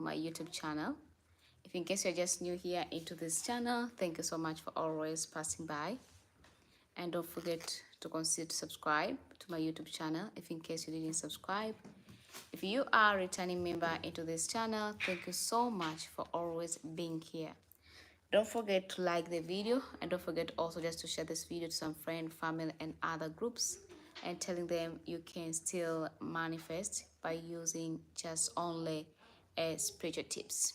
my YouTube channel. If in case you're just new here into this channel, thank you so much for always passing by. And don't forget to consider to subscribe to my YouTube channel if in case you didn't subscribe. If you are a returning member into this channel, thank you so much for always being here. Don't forget to like the video, and don't forget also just to share this video to some friend, family, and other groups, and telling them you can still manifest by using just only spiritual tips.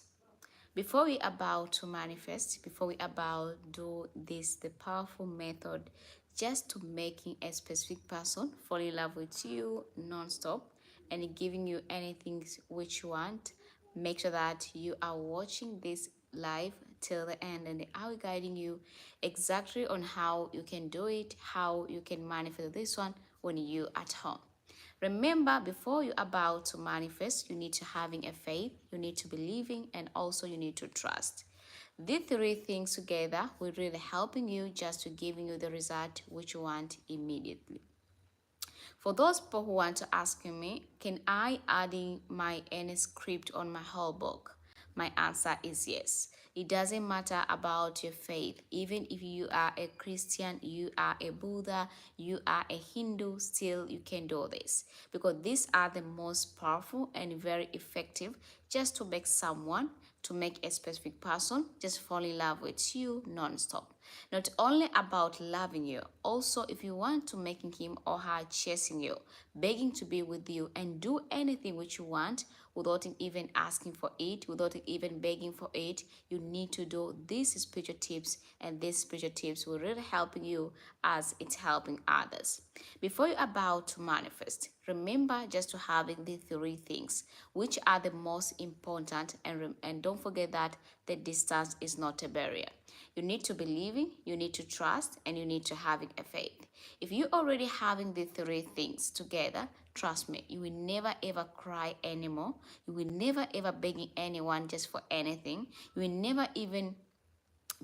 Before we about to manifest, before we about do this, the powerful method just to making a specific person fall in love with you non-stop and giving you anything which you want, make sure that you are watching this live till the end, and I will guiding you exactly on how you can do it, how you can manifest this one when you at home. Remember, before you're about to manifest, you need to having a faith, you need to believing, and also you need to trust. These three things together will really helping you just to giving you the result which you want immediately. For those people who want to ask me, can I adding my any script on my whole book? My answer is yes. It doesn't matter about your faith. Even if you are a Christian, you are a Buddha, you are a Hindu, still you can do this. Because these are the most powerful and very effective just to make someone, to make a specific person just fall in love with you non-stop. Not only about loving you, also if you want to making him or her chasing you, begging to be with you and do anything which you want without even asking for it, without even begging for it, you need to do these spiritual tips, and these spiritual tips will really helping you as it's helping others. Before you're about to manifest, remember just to having the three things which are the most important, and don't forget that the distance is not a barrier. You need to believing, you need to trust, and you need to having a faith. If you already having the three things together, trust me, you will never ever cry anymore. You will never ever begging anyone just for anything. You will never even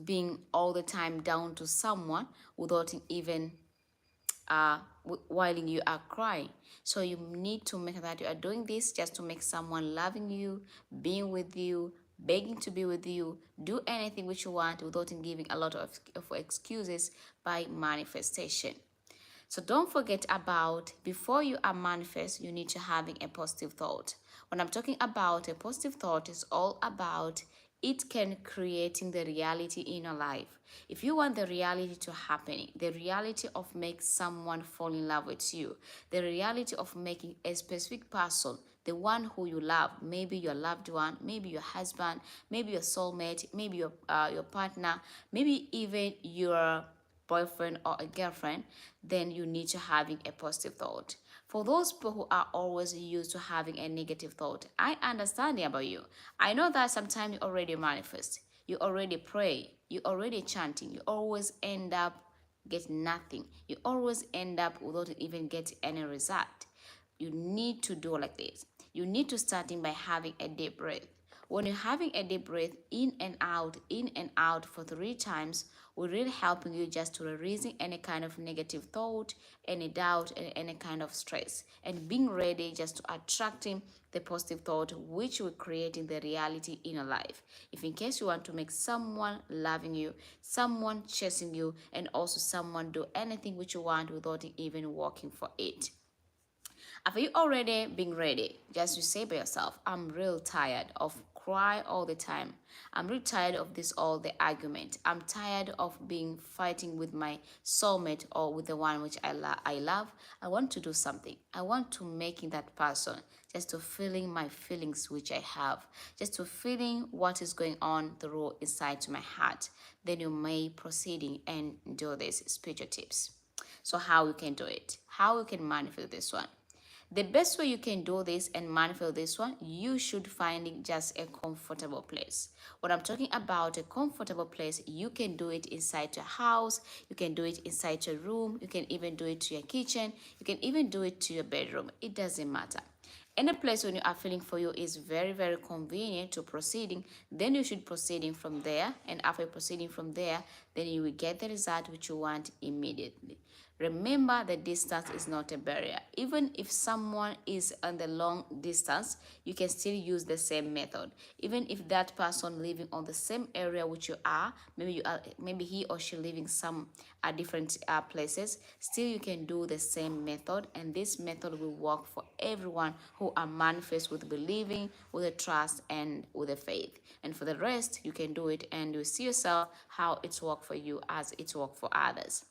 being all the time down to someone without even while you are crying. So you need to make that you are doing this just to make someone loving you, being with you, begging to be with you, do anything which you want without giving a lot of excuses by manifestation. So don't forget about before you are manifest, you need to having a positive thought. When I'm talking about a positive thought, it's all about it can creating the reality in your life. If you want the reality to happen, the reality of make someone fall in love with you, the reality of making a specific person, the one who you love, maybe your loved one, maybe your husband, maybe your soulmate, maybe your partner, maybe even your boyfriend or a girlfriend, then you need to having a positive thought. For those people who are always used to having a negative thought, I understand about you. I know that sometimes you already manifest, you already pray, you already chanting, you always end up get nothing. You always end up without even get any result. You need to do like this. You need to starting by having a deep breath. When you're having a deep breath in and out for 3 times, will really helping you just to releasing any kind of negative thought, any doubt, and any kind of stress, and being ready just to attracting the positive thought which will creating the reality in your life. If in case you want to make someone loving you, someone chasing you, and also someone do anything which you want without even working for it. Have you already been ready? Just you say by yourself, I'm real tired of cry all the time. I'm really tired of this all the argument. I'm tired of being fighting with my soulmate or with the one which I love. I want to do something. I want to making that person just to feeling my feelings which I have, just to feeling what is going on through inside to my heart. Then you may proceeding and do this spiritual tips. So how you can do it? How you can manifest this one? The best way you can do this and manifest this one, you should finding just a comfortable place. When I'm talking about a comfortable place, you can do it inside your house, you can do it inside your room, you can even do it to your kitchen, you can even do it to your bedroom. It doesn't matter. Any place when you are feeling for you is very, very convenient to proceeding, then you should proceeding from there. And after proceeding from there, then you will get the result which you want immediately. Remember, the distance is not a barrier. Even if someone is on the long distance, you can still use the same method. Even if that person living on the same area which you are, maybe he or she living some different places, still you can do the same method, and this method will work for everyone who are manifest with believing, with a trust, and with a faith. And for the rest, you can do it, and you see yourself how it's worked for you as it's worked for others.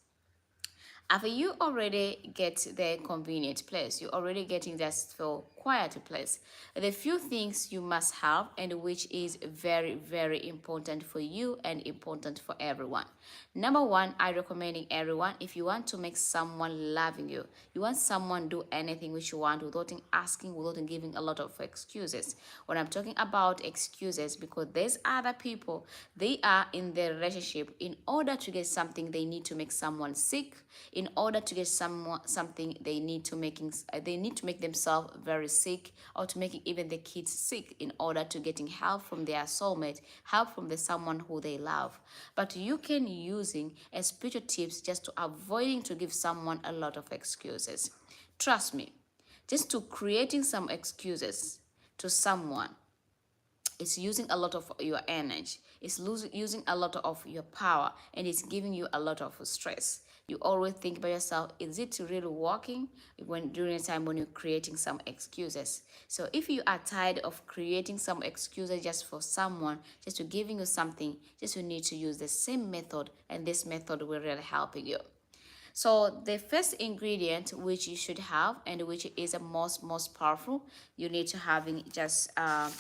After you already get the convenient place, you already getting just for quiet place. The few things you must have, and which is very, very important for you and important for everyone. Number one, I recommending everyone, if you want to make someone loving you, you want someone do anything which you want without asking, without giving a lot of excuses. When I'm talking about excuses, because there's other people, they are in their relationship, in order to get something they need to make someone sick. In order to get something they need to make themselves very sick, or to making even the kids sick, in order to getting help from their soulmate, help from the someone who they love. But you can using a spiritual tips just to avoiding to give someone a lot of excuses. Trust me, just to creating some excuses to someone, it's using a lot of your energy, it's using a lot of your power, and it's giving you a lot of stress. You always think by yourself, is it really working, when during a time when you're creating some excuses? So if you are tired of creating some excuses just for someone, just to giving you something, just you need to use the same method, and this method will really help you. So the first ingredient which you should have, and which is the most powerful, you need to having just a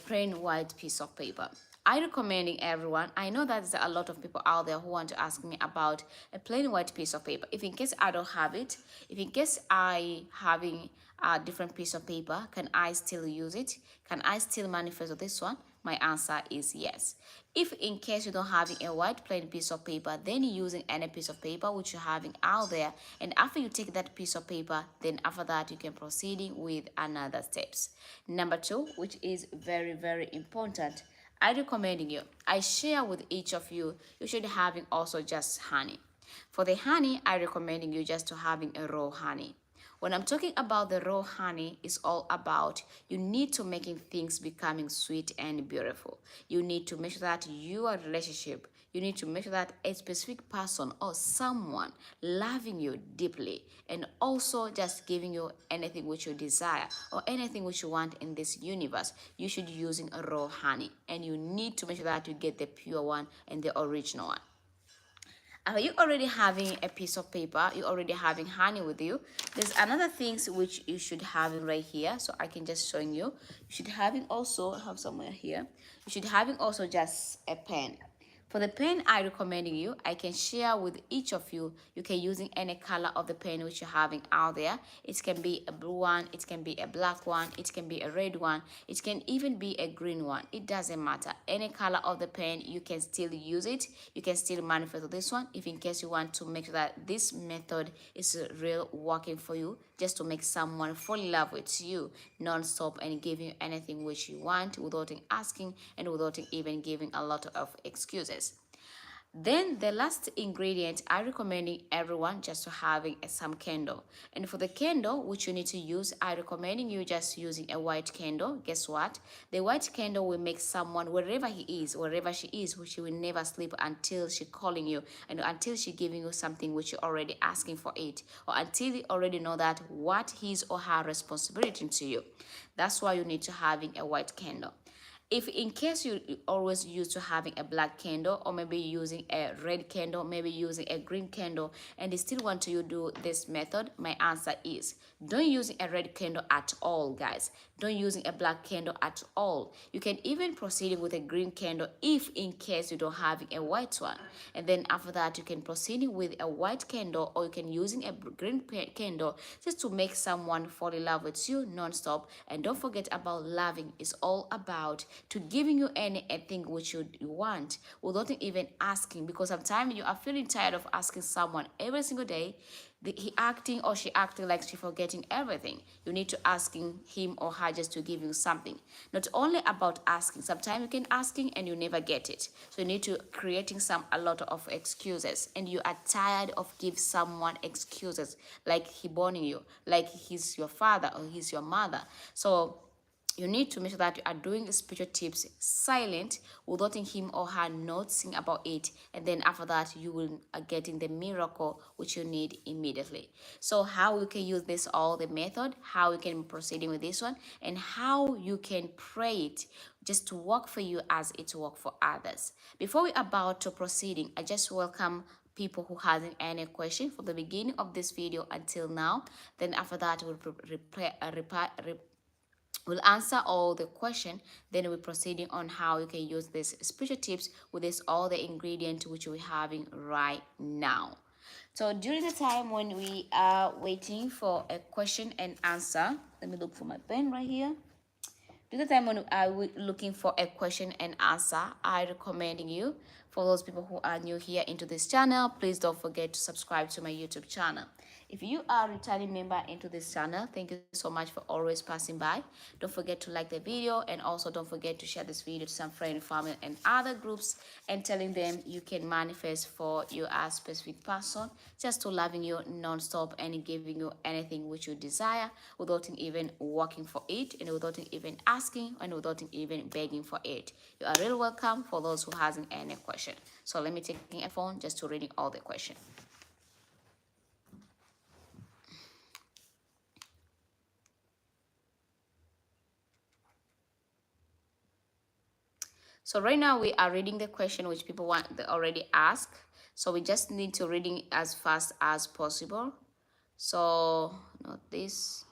plain white piece of paper. I recommending everyone. I know that there's a lot of people out there who want to ask me about a plain white piece of paper. If in case I don't have it, if in case I having a different piece of paper, can I still use it? Can I still manifest this one? My answer is yes. If in case you don't having a white plain piece of paper, then you're using any piece of paper which you're having out there, and after you take that piece of paper, then after that you can proceed with another steps. Number two, which is very important, I recommending you, I share with each of you, you should having also just honey. For the honey, I recommending you just to having a raw honey. When I'm talking about the raw honey, it's all about you need to making things becoming sweet and beautiful. You need to make sure that your relationship, you need to make sure that a specific person or someone loving you deeply, and also just giving you anything which you desire or anything which you want in this universe, you should be using a raw honey, and you need to make sure that you get the pure one and the original one. Are you already having a piece of paper? You already having honey with you. There's another things which you should have right here, so I can just showing you. You should having also have somewhere here. You should having also just a pen. For the pen, I recommending you, I can share with each of you. You can using any color of the pen which you're having out there. It can be a blue one, it can be a black one, it can be a red one, it can even be a green one. It doesn't matter. Any color of the pen, you can still use it. You can still manifest this one, if in case you want to make sure that this method is real working for you, just to make someone fall in love with you non-stop and give you anything which you want without asking, and without even giving a lot of excuses. Then the last ingredient, I recommending everyone just to having some candle. And for the candle which you need to use, I recommending you just using a white candle. Guess what? The white candle will make someone, wherever he is, wherever she is, which she will never sleep until she calling you, and until she giving you something which you already asking for it, or until you already know that what his or her responsibility to you. That's why you need to having a white candle. If in case you always used to having a black candle, or maybe using a red candle, maybe using a green candle, and they still want to do this method, my answer is don't using a red candle at all, guys. Don't using a black candle at all. You can even proceed with a green candle if in case you don't having a white one, and then after that you can proceed with a white candle, or you can using a green candle, just to make someone fall in love with you non-stop. And don't forget about loving is all about to giving you anything which you want without even asking, because sometimes you are feeling tired of asking someone every single day. he acting or she acting like she forgetting everything. You need to asking him or her just to give you something. Not only about asking. Sometimes you can asking and you never get it. So you need to creating a lot of excuses, and you are tired of give someone excuses like he born you, like he's your father or he's your mother. So you need to make sure that you are doing spiritual tips silent without him or her noticing about it, and then after that you will getting the miracle which you need immediately. So how you can use this, all the method, how you can proceeding with this one, and how you can pray it just to work for you as it work for others. Before we about to proceeding, I just welcome people who hasn't any question from the beginning of this video until now. Then after that we'll we'll answer all the question, then we're proceeding on how you can use this spiritual tips with this all the ingredients which we're having right now. So during the time when we are waiting for a question and answer, let me look for my pen right here. During the time when I was looking for a question and answer, I recommending you, for those people who are new here into this channel, please don't forget to subscribe to my YouTube channel. If you are a returning member into this channel, thank you so much for always passing by. Don't forget to like the video, and also don't forget to share this video to some friend, family, and other groups, and telling them you can manifest for your specific person, just to loving you non-stop and giving you anything which you desire without even working for it, and without even asking, and without even begging for it. You are really welcome for those who hasn't any question. So let me take a phone just to reading all the question. So right now we are reading the question which people want they already ask. So we just need to reading as fast as possible. So not this.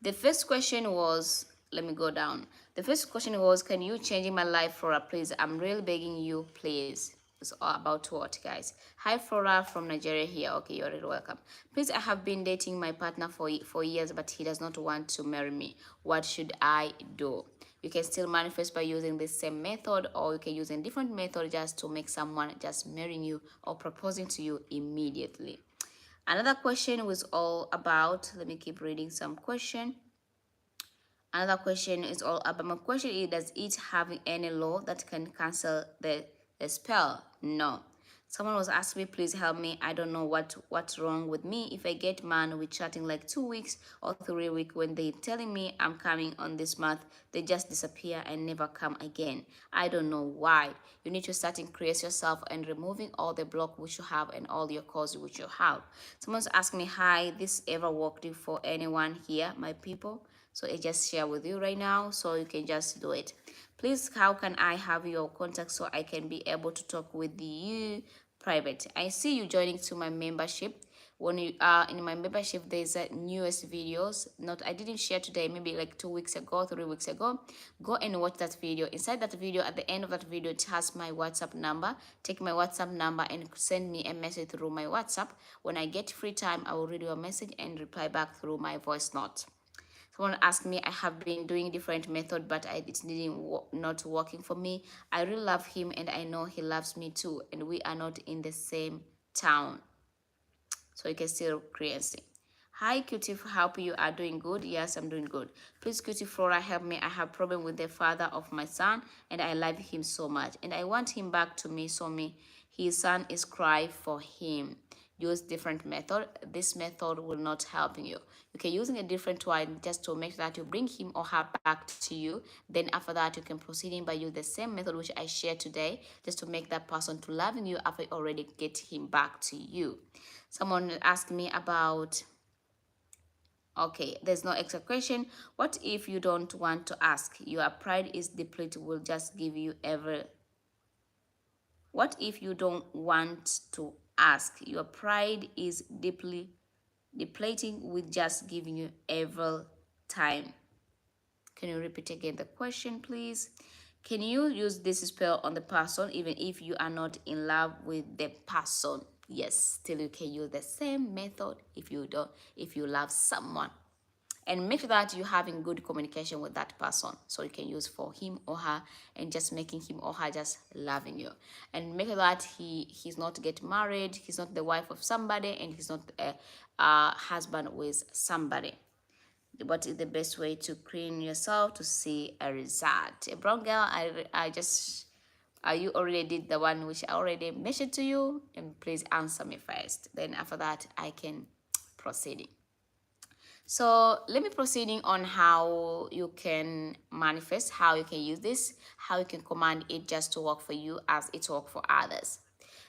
The first question was, let me go down. The first question was, can you change my life, Flora, please? I'm really begging you, please. It's all about what, guys? Hi, Flora from Nigeria here. Okay, you're really welcome. Please, I have been dating my partner for years, but he does not want to marry me. What should I do? You can still manifest by using the same method, or you can use a different method just to make someone just marrying you or proposing to you immediately. Another question was all about, let me keep reading some question. Another question is all about, my question is, does it have any law that can cancel the spell? No. Someone was asking me, please help me. I don't know what's wrong with me. If I get man with chatting like 2 weeks or 3 weeks, when they telling me I'm coming on this month, they just disappear and never come again. I don't know why. You need to start increase yourself and removing all the block which you have and all your cause which you have. Someone's asking me, hi, this ever worked for anyone here, my people? So I just share with you right now, so you can just do it. Please, how can I have your contact so I can be able to talk with you private? I see you joining to my membership. When you are in my membership, there's a newest videos. Not I didn't share today, maybe like 2 weeks ago, 3 weeks ago. Go and watch that video. Inside that video, at the end of that video, it has my WhatsApp number. Take my WhatsApp number and send me a message through my WhatsApp. When I get free time, I will read your message and reply back through my voice note. Someone asked me, I have been doing different method, but it's not working for me. I really love him, and I know he loves me too, and we are not in the same town, so you can still create. Hi, Cutie, hope you are doing good. Yes, I'm doing good. Please, Cutie Flora, help me. I have problem with the father of my son, and I love him so much, and I want him back to me. So his son is cry for him. Use different method. This method will not help you. You can using a different one just to make sure that you bring him or her back to you. Then after that, you can proceed in by use the same method which I shared today, just to make that person to loving you after you already get him back to you. Someone asked me about, okay, there's no extra question. What if you don't want to ask? Your pride is depleted, will just give you every. What if you don't want to ask? Your pride is deeply depleting, with just giving you every time. Can you repeat again the question, please? Can you use this spell on the person even if you are not in love with the person? Yes, still you can use the same method if you love someone. and make sure that you're having good communication with that person, so you can use for him or her, and just making him or her just loving you. And make sure that he's not get married, he's not the wife of somebody, and he's not a husband with somebody. What is the best way to clean yourself to see a result? A brown girl, I just you already did the one which I already mentioned to you, and please answer me first, then after that I can proceed. So let me proceeding on how you can manifest, how you can use this, how you can command it just to work for you as it work for others.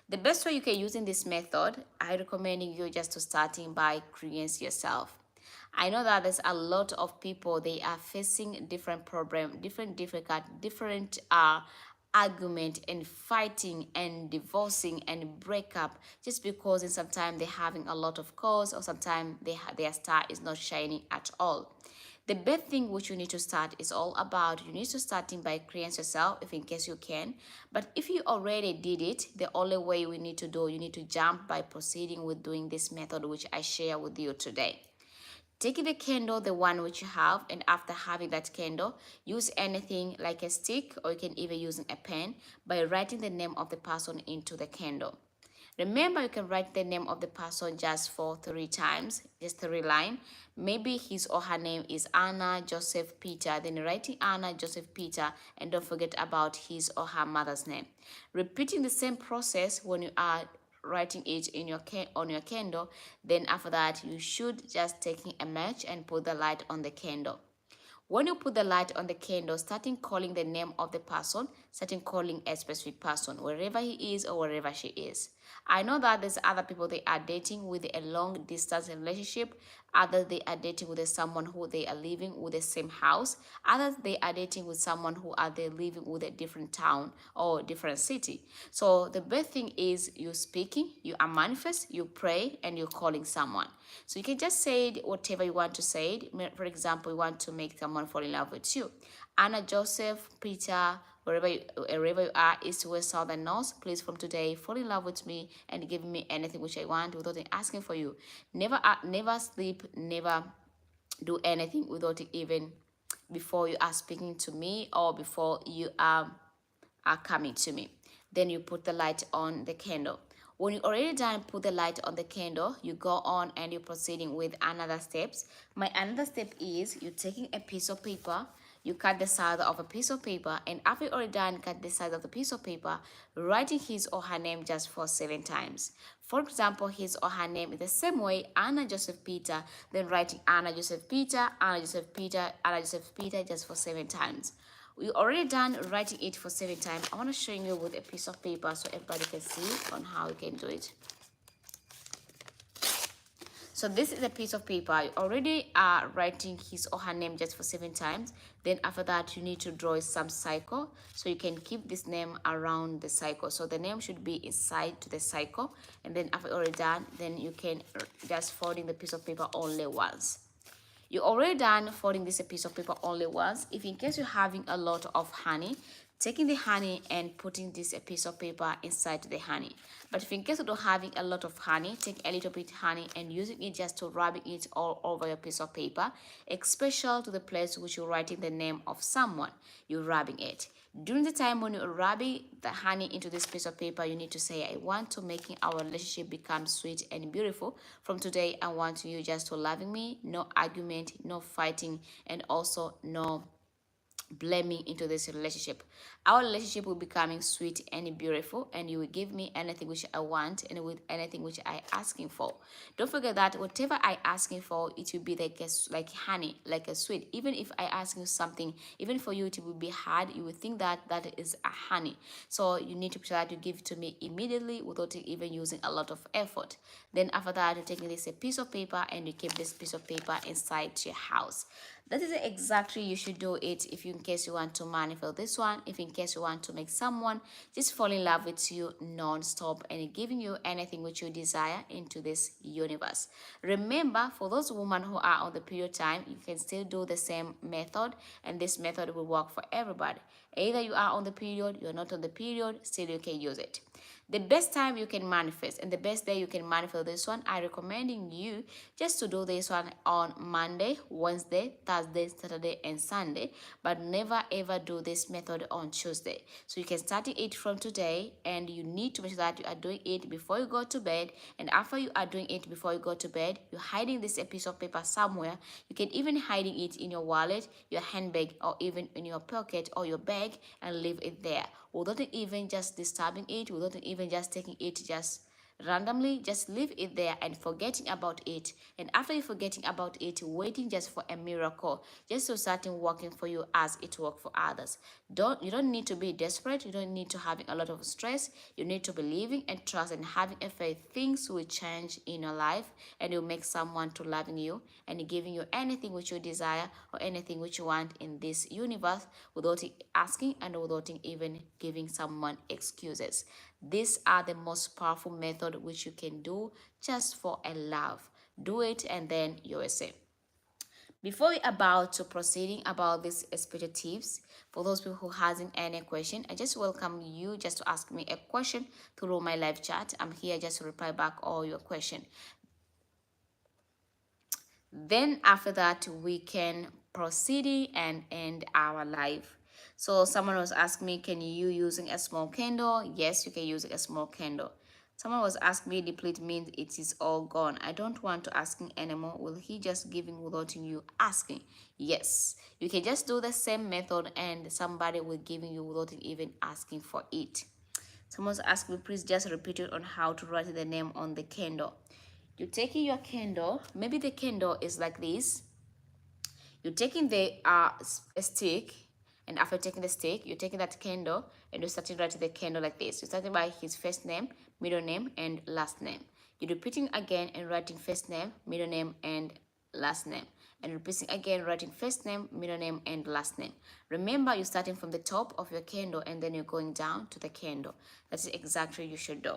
The best way you can use in this method, I recommending you just to starting by creating yourself. I know that there's a lot of people, they are facing different problem, different difficult, different argument and fighting and divorcing and breakup, just because in some time they're having a lot of cause, or sometimes their star is not shining at all. The best thing which you need to start is all about, you need to starting by creating yourself, if in case you can. But if you already did it, the only way we need to do, you need to jump by proceeding with doing this method which I share with you today. Take the candle, the one which you have, and after having that candle, use anything like a stick, or you can even use a pen, by writing the name of the person into the candle. Remember, you can write the name of the person just for 3 times, just 3 lines. Maybe his or her name is Anna, Joseph, Peter. Then writing Anna, Joseph, Peter, and don't forget about his or her mother's name. Repeating the same process when you are writing it in your on your candle. Then after that, you should just taking a match and put the light on the candle. When you put the light on the candle, starting calling the name of the person, starting calling a specific person, wherever he is or wherever she is. I know that there's other people they are dating with a long distance relationship. Others they are dating with someone who they are living with the same house. Others they are dating with someone who are they living with a different town or different city. So the best thing is you speaking, you are manifest, you pray, and you're calling someone. So you can just say it, whatever you want to say it. For example, you want to make someone fall in love with you. Anna, Joseph, Peter, wherever you are, east, west, south, and north, please from today fall in love with me and give me anything which I want without asking for you. Never sleep, never do anything without even before you are speaking to me, or before you are coming to me. Then you put the light on the candle. When you already done put the light on the candle, you go on and you're proceeding with another steps. My another step is you taking a piece of paper, you cut the side of a piece of paper, and after you already done cut the side of the piece of paper, writing his or her name just for 7 times. For example, his or her name is the same way, Anna Joseph Peter, then writing Anna Joseph Peter, Anna Joseph Peter, Anna Joseph Peter just for 7 times. We already done writing it for 7 times. I want to show you with a piece of paper so everybody can see on how you can do it. So this is a piece of paper. You already are writing his or her name just for 7 times. Then after that, you need to draw some cycle, so you can keep this name around the cycle. So the name should be inside to the cycle. And then after already done, then you can just folding the piece of paper only once. You already done folding this piece of paper only once. If in case you're having a lot of honey, taking the honey and putting this piece of paper inside the honey. But if in case you don't having a lot of honey, take a little bit honey and using it just to rubbing it all over your piece of paper, especially to the place which you're writing the name of someone, you're rubbing it. During the time when you're rubbing the honey into this piece of paper, you need to say, I want to making our relationship become sweet and beautiful. From today, I want you just to loving me, no argument, no fighting, and also no blaming into this relationship. Our relationship will becoming sweet and beautiful, and you will give me anything which I want and with anything which I asking for. Don't forget that whatever I asking for, it will be like honey, like a sweet. Even if I ask you something, even for you it will be hard, you will think that that is a honey. So you need to try to give it to me immediately without even using a lot of effort. Then after that, you're taking this a piece of paper and you keep this piece of paper inside your house. That is exactly you should do it if you in case you want to manifest this one, if in case you want to make someone just fall in love with you non-stop and giving you anything which you desire into this universe. Remember, for those women who are on the period time, you can still do the same method, and this method will work for everybody. Either you are on the period, you're not on the period, still you can use it. The best time you can manifest and the best day you can manifest this one, I recommending you just to do this one on Monday, Wednesday, Thursday, Saturday, and Sunday, but never ever do this method on Tuesday. So you can start it from today, and you need to make sure that you are doing it before you go to bed. And after you are doing it before you go to bed, you're hiding this piece of paper somewhere. You can even hiding it in your wallet, your handbag, or even in your pocket or your bag, and leave it there without even just disturbing it, without even just taking it just randomly. Just leave it there and forgetting about it. And after you forgetting about it, waiting just for a miracle, just to start working for you as it worked for others. You don't need to be desperate. You don't need to having a lot of stress. You need to believing and trust and having a faith. Things will change in your life, and you'll make someone to loving you and giving you anything which you desire or anything which you want in this universe, without asking and without even giving someone excuses. These are the most powerful method which you can do just for a love. Do it and then you will see. Before we about to proceeding about these special tips, for those people who hasn't any question, I just welcome you just to ask me a question through my live chat. I'm here just to reply back all your question. Then after that, we can proceed and end our live. So someone was asking me, can you using a small candle? Yes, you can use a small candle. Someone was asking me, deplete means it is all gone. I don't want to asking anymore. Will he just giving without you asking? Yes, you can just do the same method and somebody will giving you without even asking for it. Someone's asked me, please just repeat it on how to write the name on the candle. You're taking your candle, maybe the candle is like this. You're taking the stick, and after taking the stick, you're taking that candle and you're starting writing the candle like this. You're starting by his first name, middle name, and last name. You're repeating again and writing first name, middle name, and last name. And repeating again, writing first name, middle name, and last name. Remember, you're starting from the top of your candle and then you're going down to the candle. That's exactly you should do.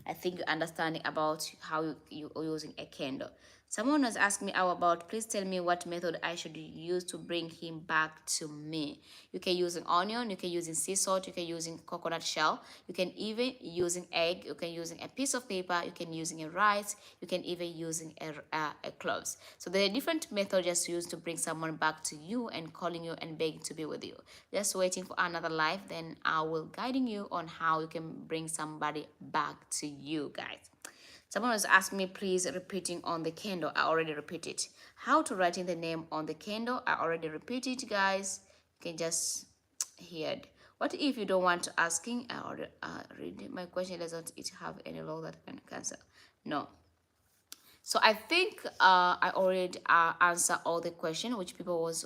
I think you're understanding about how you are using a candle. Someone was asking me how about, please tell me what method I should use to bring him back to me. You can use an onion, you can use sea salt, you can using coconut shell, you can even using egg, you can using a piece of paper, you can using a rice, you can even using a cloves. So there are different methods just used to bring someone back to you and calling you and begging to be with you. Just waiting for another life, then I will guiding you on how you can bring somebody back to you guys. Someone was asking me, please repeating on the candle. I already repeated. How to writing the name on the candle. I already repeated, guys. You can just hear it. What if you don't want to asking? I already read my question. Doesn't it have any law that can cancel? No. So I think I already answered all the question which people was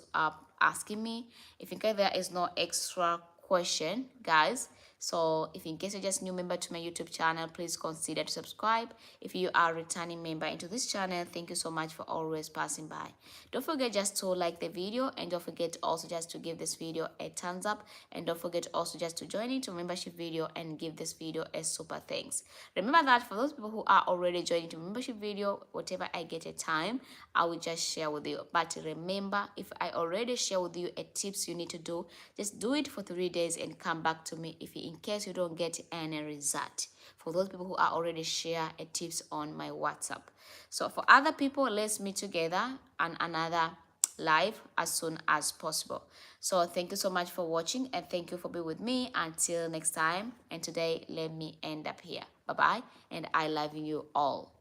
asking me. If in case there is no extra question, guys, so if in case you're just new member to my YouTube channel, please consider to subscribe. If you are a returning member into this channel, thank you so much for always passing by. Don't forget just to like the video, and don't forget also just to give this video a thumbs up, and don't forget also just to join into membership video and give this video a super thanks. Remember that for those people who are already joining to membership video, whatever I get a time, I will just share with you. But remember, if I already share with you a tips you need to do, just do it for 3 days and come back to me if in case you don't get any result. For those people who are already share a tips on my WhatsApp. So for other people, let's meet together on another live as soon as possible. So thank you so much for watching, and thank you for being with me until next time. And today let me end up here. Bye bye, and I love you all.